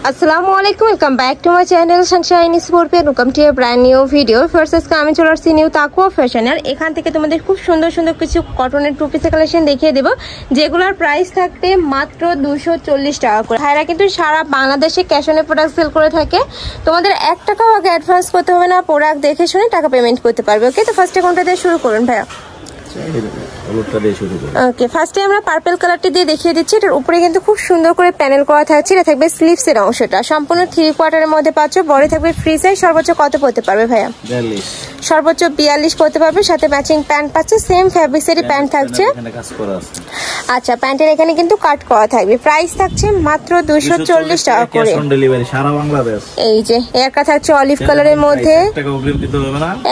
আসসালামু আলাইকুম, welcome back to my channel sunshine স্পোর্টে। Welcome to a brand new video. First আজকে আমি চলে আসছি নিউ তাকুয়া ফ্যাশনের। এখান থেকে তোমাদের খুব সুন্দর সুন্দর কিছু কটনের টু পিসের কালেকশন দেখিয়ে দেবো, যেগুলোর প্রাইস থাকবে মাত্র 240 টাকা করে। ভাইরা কিন্তু সারা বাংলাদেশে ক্যাশ অনে প্রোডাক্ট সেল করে থাকে। তোমাদের 1 টাকাও আগে অ্যাডভান্স করতে হবে না, প্রোডাক্ট দেখে শুনে টাকা পেমেন্ট করতে পারবে। ওকে, তো ফার্স্টে কোনটা দিয়ে শুরু করুন ভাইয়া? ওকে, ফার্স্টে আমরা পার্পল কালারটি দিয়ে দেখিয়ে দিচ্ছি। এটার উপরে কিন্তু খুব সুন্দর করে প্যানেল করা থাকছে। এটা থাকবে স্লিভস এর অংশটা, সম্পূর্ণ 3 কোয়ার্টারের মধ্যে পাচ্ছ। বড় থাকবে ফ্রি সাইজ। সর্বোচ্চ কত পড়তে পারবে ভাইয়া? 42। সর্বোচ্চ 42 পড়তে পারবে। সাথে ম্যাচিং প্যান্ট পাচ্ছে, সেম ফ্যাব্রিক্সেরই প্যান্ট থাকছে। আচ্ছা, প্যান্টের এখানে কিন্তু কাট করা থাকবে। প্রাইস থাকছে মাত্র 240 টাকা করে, সারা বাংলাদেশ। এই যে একটা থাকছে অলিভ কালারের মধ্যে,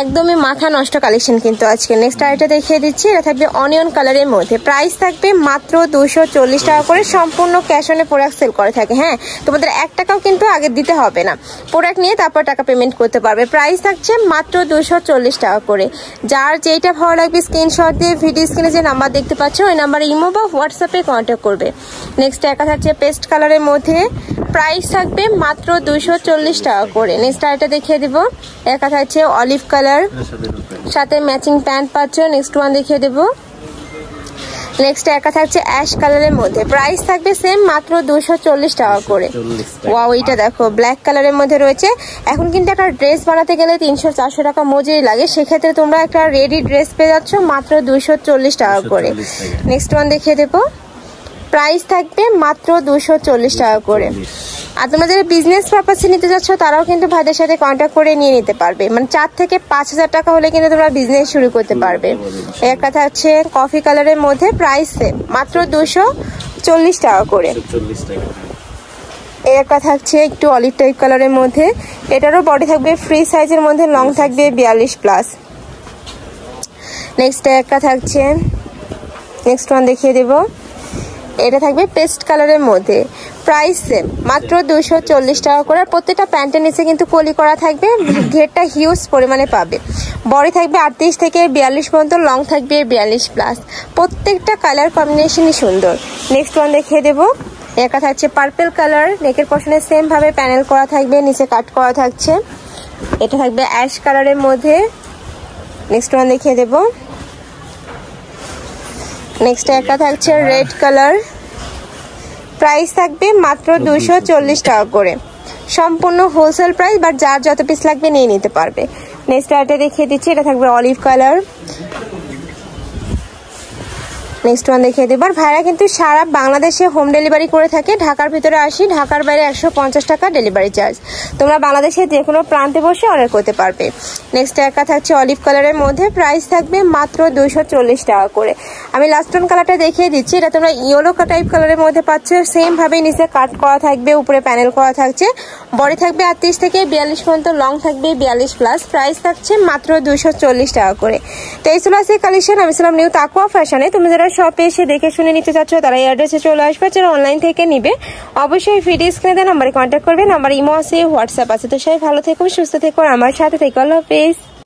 একদমই মাথা নষ্ট কালেকশন কিন্তু আজকে। নেক্সট আইটা দেখিয়ে দিচ্ছি। এটা থাকবে অনিয়ন কালারের মধ্যে। প্রাইস থাকবে মাত্র 240 টাকা করে। সম্পূর্ণ ক্যাশ অনে প্রোডাক্ট সেল করে থাকে। হ্যাঁ, তোমাদের 1 টাকাও কিন্তু আগে দিতে হবে না, প্রোডাক্ট নিয়ে তারপর টাকা পেমেন্ট করতে পারবে। প্রাইস থাকছে মাত্র 240 টাকা করে। যার যেটা ভালো লাগবে স্ক্রিনশট দিয়ে ভিডিও স্ক্রিনে যে নাম্বার দেখতে পাচ্ছ ওই নাম্বারে ইমো বা হোয়াটসঅ্যাপে কন্ট্যাক্ট করবে। নেক্সট একটা থাকছে পেস্ট কালারের মধ্যে। প্রাইস থাকবে মাত্র 240 টাকা করে। নেক্সট আইটা দেখিয়ে দিব। একটা থাকছে অলিভ কালার, সাথে ম্যাচিং প্যান্ট পাচ্ছ। নেক্সট ওয়ান দেখিয়ে দেব। নেক্সট একটা থাকছে অ্যাশ কালারের মধ্যে। প্রাইস থাকবে সেম মাত্র 240 টাকা করে। ওয়াও, এটা দেখো ব্ল্যাক কালারের মধ্যে রয়েছে। এখন কিন্তু একটা ড্রেস বানাতে গেলে 300-400 টাকা মজুরি লাগে, সেক্ষেত্রে তোমরা একটা রেডি ড্রেস পেয়ে যাচ্ছ মাত্র 240 টাকা করে। নেক্সট ওয়ান দেখিয়ে দেবো। প্রাইস থাকবে মাত্র 240 টাকা করে। আর তোমরা যারা বিজনেস পারপাসে নিতে যাচ্ছ তারাও কিন্তু ভাইদের সাথে কন্ট্যাক্ট করে নিয়ে নিতে পারবে। মানে 4 থেকে 5000 টাকা হলে কিন্তু তোমরা বিজনেস শুরু করতে পারবে। এক কথা হচ্ছে কফি কালারের মধ্যে। প্রাইস মাত্র 240 টাকা করে। এর কথা থাকছে একটু অলিভ টাইপ কালারের মধ্যে। এটারও বডি থাকবে ফ্রি সাইজের মধ্যে, লং থাকবে 42+। নেক্সট একটা থাকছে, নেক্সট ওয়ান দেখিয়ে দেবো। এটা থাকবে পেস্ট কালারের মধ্যে। প্রাইস সেম মাত্র 240 টাকা করে। আর প্রত্যেকটা প্যান্টের নিচে কিন্তু কলি করা থাকবে, ঘেরটা হিউজ পরিমাণে পাবে। বডি থাকবে 38 থেকে 42 পর্যন্ত, লং থাকবে 42+। প্রত্যেকটা কালার কম্বিনেশনই সুন্দর। নেক্সট ওয়ান দেখিয়ে দেবো। একটা থাকছে পার্পল কালার, নেকের পশনে সেম ভাবে প্যানেল করা থাকবে, নিচে কাট করা থাকছে। এটা থাকবে অ্যাশ কালারের মধ্যে। নেক্সট ওয়ান দেখিয়ে দেবো। নেক্সট একটা থাকছে রেড কালার। প্রাইস থাকবে মাত্র 240 টাকা করে। সম্পূর্ণ হোলসেল প্রাইস, বাট যার যত পিস লাগবে নিয়ে নিতে পারবে। নেক্সট একটা দেখিয়ে দিচ্ছি। এটা থাকবে অলিভ কালার। নেক্সট ওয়ান দেখিয়ে দেবো। আর ভাইরা কিন্তু সারা বাংলাদেশে হোম ডেলিভারি করে থাকে। ঢাকার ভিতরে 80, ঢাকার বাইরে 150 টাকা ডেলিভারি চার্জ। তোমরা বাংলাদেশের যে কোনো প্রান্তে বসে অর্ডার করতে পারবে। নেক্সট একটা থাকছে অলিভ কালারের মধ্যে। প্রাইস থাকবে মাত্র 240 টাকা করে। আমি লাস্ট ওয়ান কালারটা দেখিয়ে দিচ্ছি। এটা তোমরা ইয়েলো টাইপ কালারের মধ্যে পাচ্ছ। সেম ভাবে নিচে কাট করা থাকবে, উপরে প্যানেল করা থাকছে। বডি থাকবে 38 থেকে 42 পর্যন্ত, লং থাকবে 42+। প্রাইস থাকছে মাত্র 240 টাকা করে। তো এই ছিল আজকের কালেকশন। আমি ছিলাম নিউ তাকুয়া ফ্যাশনে। তুমি যারা শপে এসে দেখে শুনে নিতে চাচ্ছ তারা এই অ্যাড্রেসে চলে আসবে। যারা অনলাইন থেকে নিবে অবশ্যই ভিডিও স্ক্রিনে দেওয়া নাম্বারে কন্ট্যাক্ট করবে। নাম্বার ইমো আছে, হোয়াটসঅ্যাপ আছে। তো সবাই ভালো থেকো, সুস্থ থেকো, আমার সাথে থেকো। আল্লাহ হাফেজ।